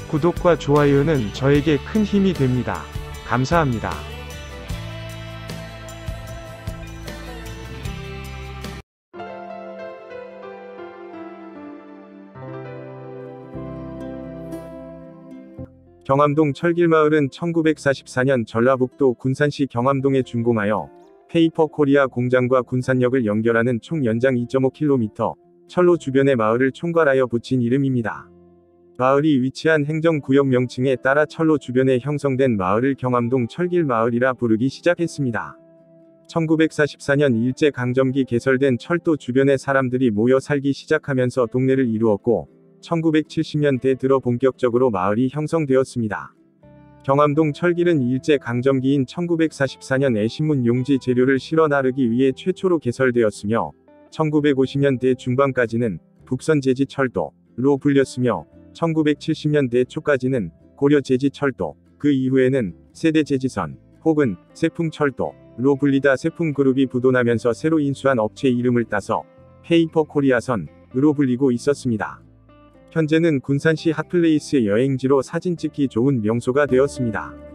구독과 좋아요는 저에게 큰 힘이 됩니다. 감사합니다. 경암동 철길마을은 1944년 전라북도 군산시 경암동에 준공하여 페이퍼코리아 공장과 군산역을 연결하는 총 연장 2.5km, 철로 주변의 마을을 총괄하여 붙인 이름입니다. 마을이 위치한 행정구역 명칭에 따라 철로 주변에 형성된 마을을 경암동 철길마을이라 부르기 시작했습니다. 1944년 일제강점기 개설된 철도 주변에 사람들이 모여 살기 시작하면서 동네를 이루었고, 1970년대 들어 본격적으로 마을이 형성되었습니다. 경암동 철길은 일제강점기인 1944년에 신문 용지 재료를 실어 나르기 위해 최초로 개설되었으며, 1950년대 중반까지는 북선제지철도로 불렸으며, 1970년대 초까지는 고려제지철도, 그 이후에는 세대제지선 혹은 세풍철도로 불리다 세풍그룹이 부도나면서 새로 인수한 업체 이름을 따서 페이퍼코리아선으로 불리고 있었습니다. 현재는 군산시 핫플레이스의 여행지로 사진 찍기 좋은 명소가 되었습니다.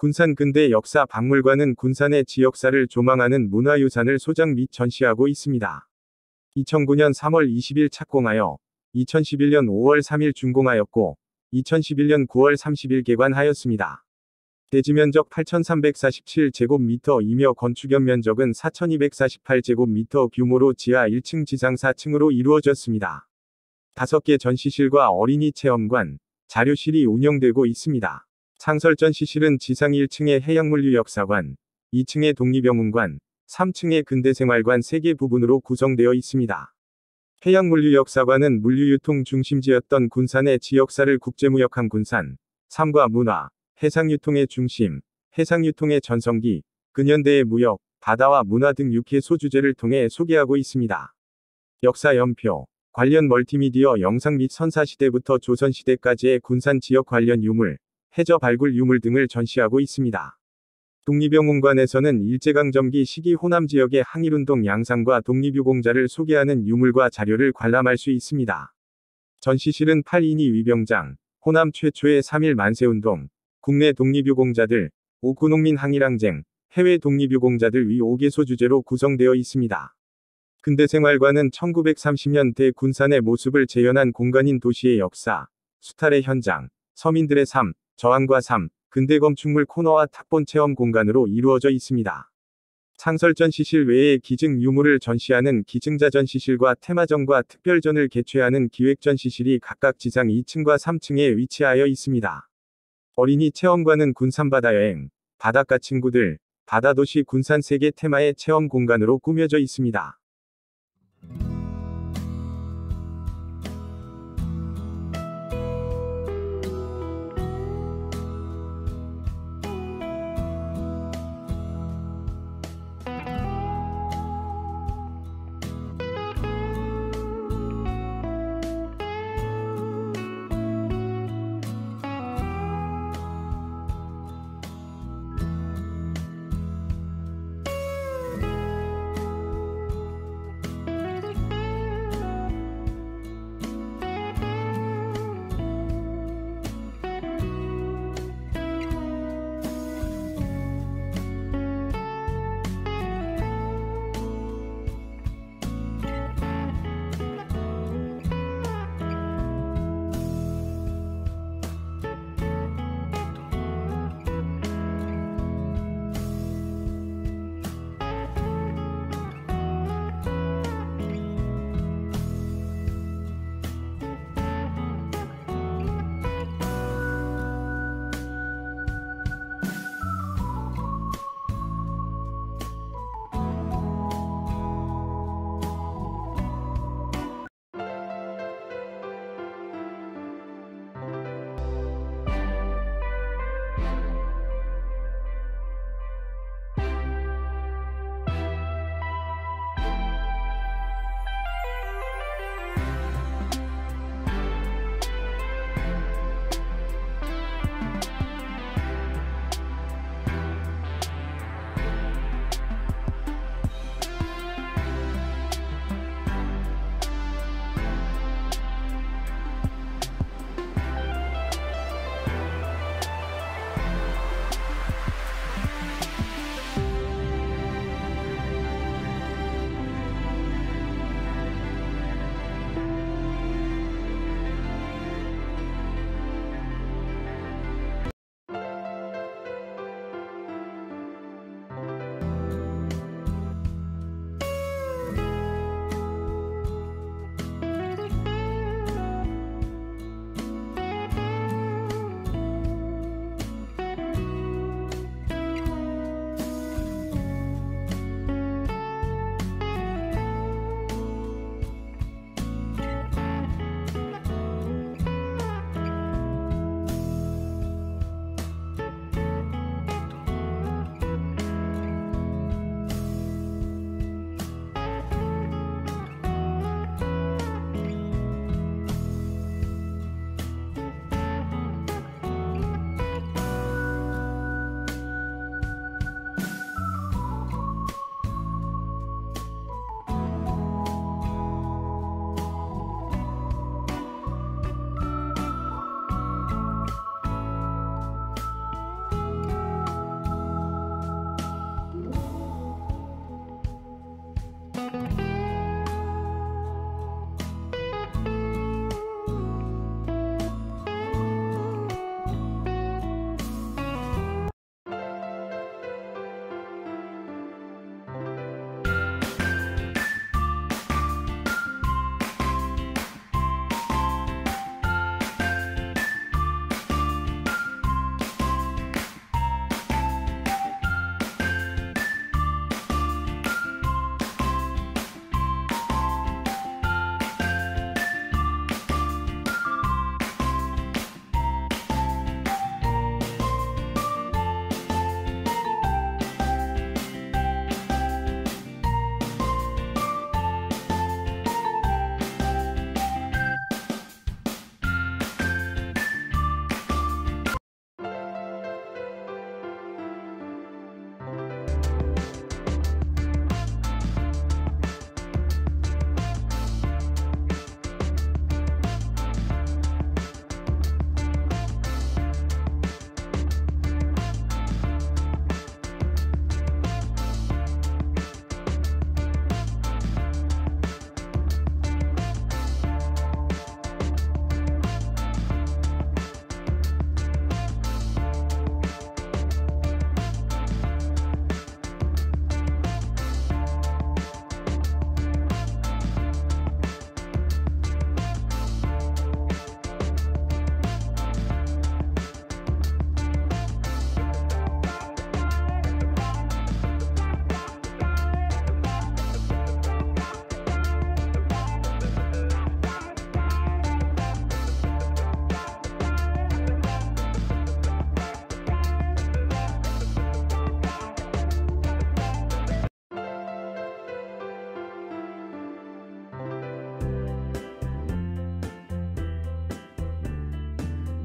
군산 근대 역사 박물관은 군산의 지역사를 조망하는 문화유산을 소장 및 전시하고 있습니다. 2009년 3월 20일 착공하여 2011년 5월 3일 준공하였고 2011년 9월 30일 개관하였습니다. 대지면적 8,347제곱미터이며 건축연면적은 4,248제곱미터 규모로 지하 1층 지상 4층으로 이루어졌습니다. 5개 전시실과 어린이 체험관, 자료실이 운영되고 있습니다. 상설 전시실은 지상 1층에 해양물류역사관, 2층에 독립영웅관, 3층의 근대생활관 3개 부분으로 구성되어 있습니다. 해양물류역사관은 물류유통 중심지였던 군산의 지역사를 국제무역항 군산, 삶과 문화, 해상유통의 중심, 해상유통의 전성기, 근현대의 무역, 바다와 문화 등 6회 소주제를 통해 소개하고 있습니다. 역사 연표, 관련 멀티미디어 영상 및 선사시대부터 조선시대까지의 군산 지역 관련 유물, 해저 발굴 유물 등을 전시하고 있습니다. 독립영웅관에서는 일제강점기 시기 호남 지역의 항일운동 양상과 독립유공자를 소개하는 유물과 자료를 관람할 수 있습니다. 전시실은 8인이 위병장, 호남 최초의 3.1 만세운동, 국내 독립유공자들, 옥구농민 항일항쟁, 해외 독립유공자들 위 5개소 주제로 구성되어 있습니다. 근대생활관은 1930년대 군산의 모습을 재현한 공간인 도시의 역사, 수탈의 현장, 서민들의 삶, 저항과 삶, 근대 건축물 코너와 탁본 체험 공간으로 이루어져 있습니다. 상설전시실 외에 기증 유물을 전시하는 기증자전시실과 테마전과 특별전을 개최하는 기획전시실이 각각 지상 2층과 3층에 위치하여 있습니다. 어린이 체험관은 군산바다여행, 바닷가 친구들, 바다도시 군산 세계 테마의 체험 공간으로 꾸며져 있습니다.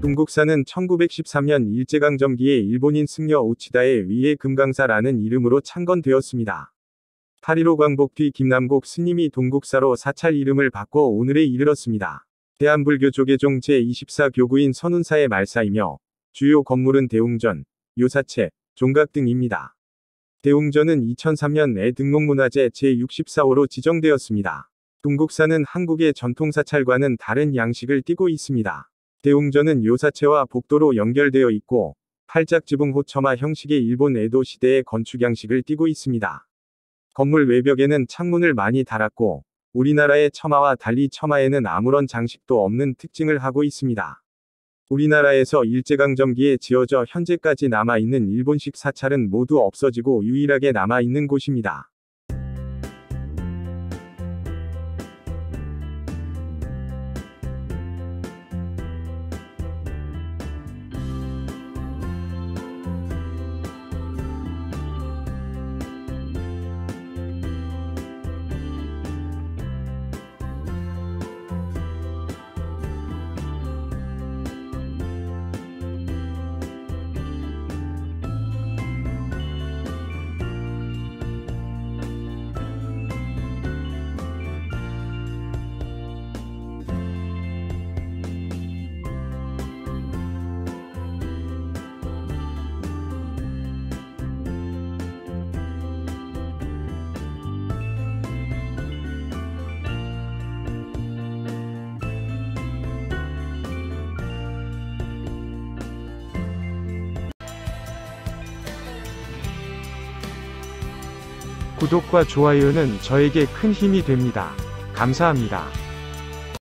동국사는 1913년 일제강점기에 일본인 승려 오치다에 의해 금강사라는 이름으로 창건되었습니다. 8.15 광복 뒤 김남국 스님이 동국사로 사찰 이름을 바꿔 오늘에 이르렀습니다. 대한불교조계종 제24교구인 선운사의 말사이며 주요 건물은 대웅전, 요사체, 종각 등입니다. 대웅전은 2003년에 등록문화재 제64호로 지정되었습니다. 동국사는 한국의 전통사찰과는 다른 양식을 띠고 있습니다. 대웅전은 요사체와 복도로 연결되어 있고 팔짝지붕 호처마 형식의 일본 에도 시대의 건축 양식을 띠고 있습니다. 건물 외벽에는 창문을 많이 달았고 우리나라의 처마와 달리 처마에는 아무런 장식도 없는 특징을 하고 있습니다. 우리나라에서 일제강점기에 지어져 현재까지 남아있는 일본식 사찰은 모두 없어지고 유일하게 남아있는 곳입니다. 구독과 좋아요는 저에게 큰 힘이 됩니다. 감사합니다.